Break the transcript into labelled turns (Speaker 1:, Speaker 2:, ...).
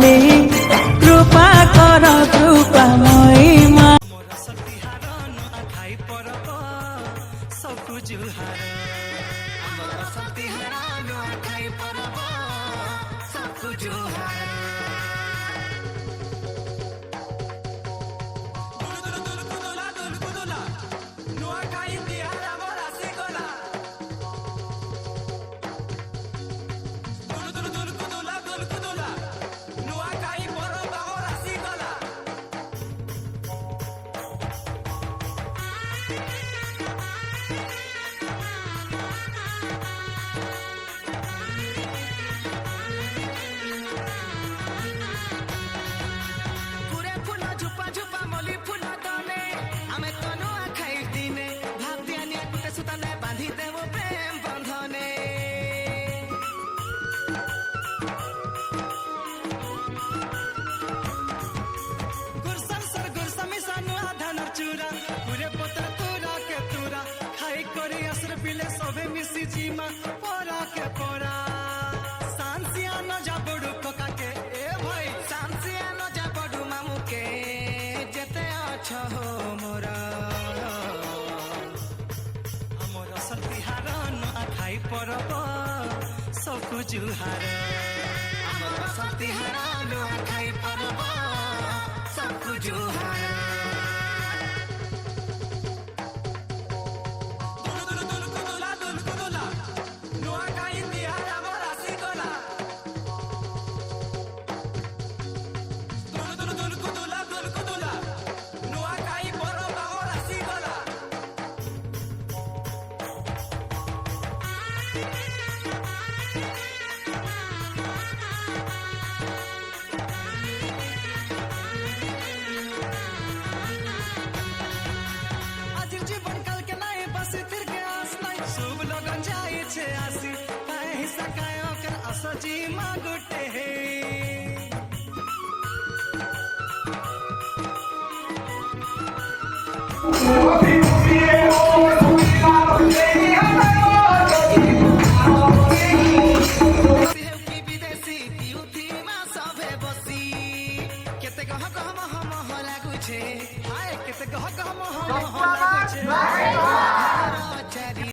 Speaker 1: रे कृपा कर कृपामयी मा मोर सतिहार नुआखाई परब सबकु जुहार मोर सतिहार नुआखाई परब सबकु जुहार सबे मिसी जीमा पोरा के पोरा सांसिया न जाबड़ू कोका के ए भाई सांसिया न जाबड़ू मामू के जेते अच्छा हो मोरा हमर सतिहार न खाई परब सबकु जुहार हमर सतिहार न खाई परब सबकु जुहार सजी मागुटे हे विदेशी युथी मा सभे बसी केते कह कह हम लागु छे हाय केते कह कह हम लागु छे